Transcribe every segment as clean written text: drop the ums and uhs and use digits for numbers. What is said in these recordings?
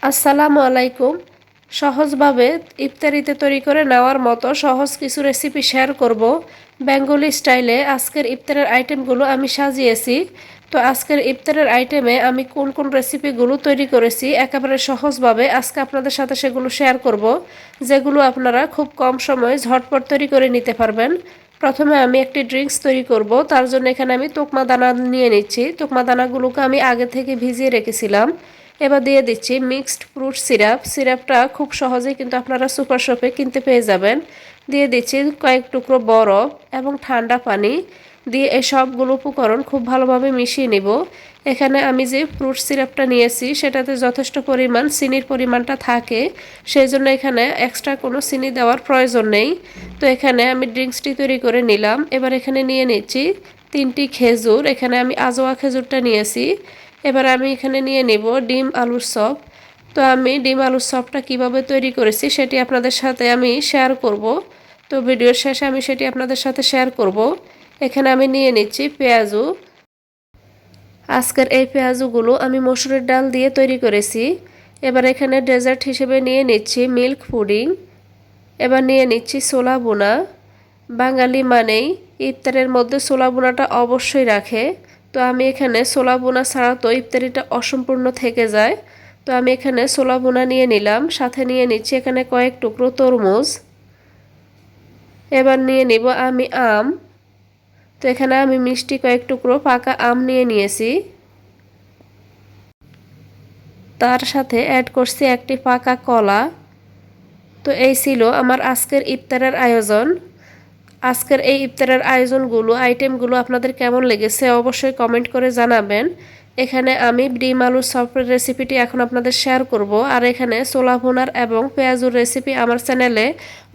আসসালামু আলাইকুম। সহজভাবে ইফতারিতে তৈরি করে নেওয়ার মতো সহজ কিছু রেসিপি শেয়ার করব। বেঙ্গলি স্টাইলে আজকের ইফতারের আইটেমগুলো আমি সাজিয়েছি। তো আজকের ইফতারের আইটেমে আমি কোন কোন রেসিপিগুলো তৈরি করেছি একেবারে সহজভাবে আজকে আপনাদের সাথে সেগুলো শেয়ার করব, যেগুলো আপনারা খুব কম সময়ে ঝটপট তৈরি করে নিতে পারবেন। প্রথমে আমি একটি ড্রিঙ্কস তৈরি করব। তার জন্য এখানে আমি তোকমা দানা নিয়ে নিচ্ছি। তোকমা দানাগুলোকে আমি আগে থেকে ভিজিয়ে রেখেছিলাম। এবার দিয়ে দিচ্ছি মিক্সড ফ্রুট সিরাপ। সিরাপটা খুব সহজেই কিন্তু আপনারা সুপার শপে কিনতে পেয়ে যাবেন। দিয়ে দিচ্ছি কয়েক টুকরো বরফ এবং ঠান্ডা পানি দিয়ে এই সবগুলো উপকরণ খুব ভালোভাবে মিশিয়ে নিব। এখানে আমি যে ফ্রুট সিরাপটা নিয়েছি সেটাতে যথেষ্ট পরিমাণ চিনির পরিমাণটা থাকে, সেই জন্য এখানে এক্সট্রা কোনো চিনি দেওয়ার প্রয়োজন নেই। তো এখানে আমি ড্রিঙ্কসটি তৈরি করে নিলাম। এবার এখানে নিয়ে নিচ্ছি 3টি খেজুর। এখানে আমি আজোয়া খেজুরটা নিয়েছি। এবার আমি এখানে নিয়ে নেব ডিম আলুর চপ। তো আমি ডিম আলুর চপটা কিভাবে তৈরি করেছি সেটি আপনাদের সাথে আমি শেয়ার করব। তো ভিডিওর শেষে আমি সেটি আপনাদের সাথে শেয়ার করব। এখানে আমি নিয়ে নিচ্ছি পেঁয়াজু। আজকের এই পেঁয়াজুগুলো আমি মসুরের ডাল দিয়ে তৈরি করেছি। এবার এখানে ডেজার্ট হিসেবে নিয়ে নিচ্ছি মিল্ক পুডিং। এবার নিয়ে নিচ্ছি ছোলা বোনা। বাঙালি মানেই ইফতারের মধ্যে ছোলা বোনাটা অবশ্যই রাখে। তো আমি এখানে ছোলা বোনা ছাড়া তো ইফতারিটা অসম্পূর্ণ থেকে যায়। তো আমি এখানে ছোলা বোনা নিয়ে নিলাম, সাথে নিয়ে নিচ্ছি এখানে কয়েক টুকরো তরমুজ। এবার নিয়ে নিব আমি আম। তো এখানে আমি মিষ্টি কয়েক টুকরো পাকা আম নিয়ে নিয়েছি। তার সাথে অ্যাড করছি একটি পাকা কলা। তো এই ছিল আমার আজকের ইফতারের আয়োজন। আজকের এই ইফতারের আইটেমগুলো আপনাদের কেমন লেগেছে অবশ্যই কমেন্ট করে জানাবেন। এখানে আমি ডিম আলুর চপের রেসিপিটি এখন আপনাদের শেয়ার করব। আর এখানে ছোলা ভুনার এবং পেঁয়াজুর রেসিপি আমার চ্যানেলে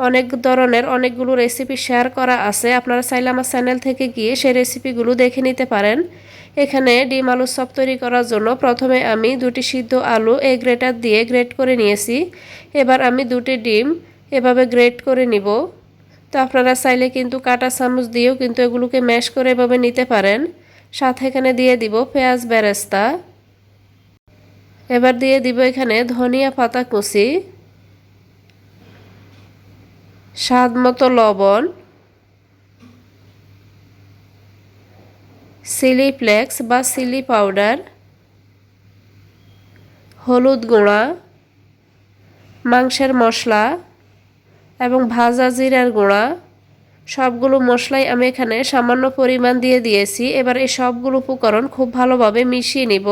অনেক ধরনের অনেকগুলো রেসিপি শেয়ার করা আছে। আপনারা চাইলে আমার চ্যানেল থেকে গিয়ে সেই রেসিপিগুলো দেখে নিতে পারেন। এখানে ডিম আলুর চপ তৈরি করার জন্য প্রথমে আমি 2টি সিদ্ধ আলু এই গ্রেটার দিয়ে গ্রেট করে নিয়েছি। এবার আমি 2টি ডিম এভাবে গ্রেট করে নিব। তো আপনারা চাইলে কিন্তু কাঁটা চামচ দিয়েও কিন্তু এগুলোকে ম্যাশ করে এভাবে নিতে পারেন। সাথে এখানে দিয়ে দিব পেঁয়াজ বেরেস্তা। এবার দিয়ে দিব এখানে ধনিয়া পাতা কুচি, স্বাদ মতো লবণ, চিলি ফ্লেক্স বা চিলি পাউডার, হলুদ গুঁড়া, মাংসের মশলা এবং ভাজা জিরার গুঁড়া। সবগুলো মশলাই আমি এখানে সামান্য পরিমাণ দিয়ে দিয়েছি। এবার এই সবগুলো উপকরণ খুব ভালোভাবে মিশিয়ে নিব।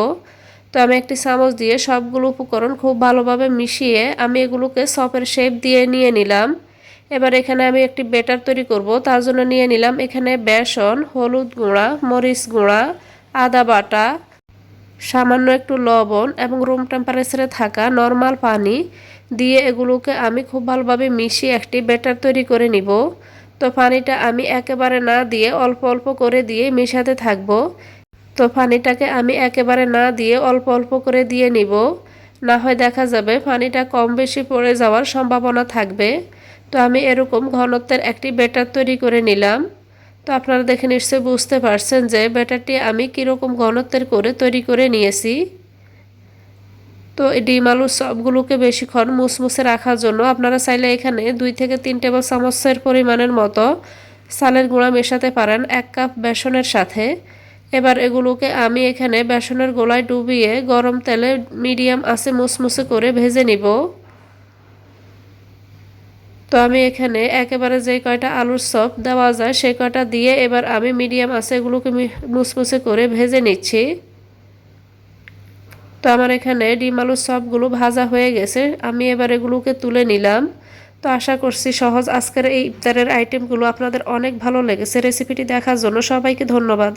তো আমি একটি চামচ দিয়ে সবগুলো উপকরণ খুব ভালোভাবে মিশিয়ে আমি এগুলোকে চপের শেপ দিয়ে নিয়ে নিলাম। এবার এখানে আমি একটি ব্যাটার তৈরি করব। তার জন্য নিয়ে নিলাম এখানে বেসন, হলুদ গুঁড়া, মরিচ গুঁড়া, আদা বাটা, সামান্য একটু লবণ এবং রুম টেম্পারেচারে থাকা নর্মাল পানি দিয়ে এগুলোকে আমি খুব ভালোভাবে মিশিয়ে একটি ব্যাটার তৈরি করে নিব। তো পানিটা আমি একেবারে না দিয়ে অল্প অল্প করে দিয়ে মেশাতে থাকব। তো পানিটাকে আমি একেবারে না দিয়ে অল্প অল্প করে দিয়ে নিব, না হয় দেখা যাবে পানিটা কম বেশি পড়ে যাওয়ার সম্ভাবনা থাকবে। তো আমি এরকম ঘনত্বের একটি ব্যাটার তৈরি করে নিলাম। তো আপনারা দেখে নিশ্চয়ই বুঝতে পারছেন যে ব্যাটারটি আমি কীরকম ঘনত্বের করে তৈরি করে নিয়েছি। তো এই ডিম আলুর চপগুলোকে বেশিক্ষণ মুসমুসে রাখার জন্য আপনারা চাইলে এখানে 2 থেকে 3 টেবিল চামচের পরিমাণের মতো চালের গুঁড়া মেশাতে পারেন 1 কাপ বেসনের সাথে। এবার এগুলোকে আমি এখানে বেসনের গোলায় ডুবিয়ে গরম তেলে মিডিয়াম আঁচে মুসমুসে করে ভেজে নিব। তো আমি এখানে একেবারে যে কয়টা আলুর চপ দেওয়া যায় সেই কয়টা দিয়ে এবার আমি মিডিয়াম আঁচে এগুলোকে মুসমুসে করে ভেজে নিচ্ছি। তো আমার এখানে ডিম আলুর চপগুলো ভাজা হয়ে গেছে, আমি এবার এগুলোকে তুলে নিলাম। তো আশা করছি সহজ আজকের এই ইফতারের আইটেমগুলো আপনাদের অনেক ভালো লেগেছে। রেসিপিটি দেখার জন্য সবাইকে ধন্যবাদ।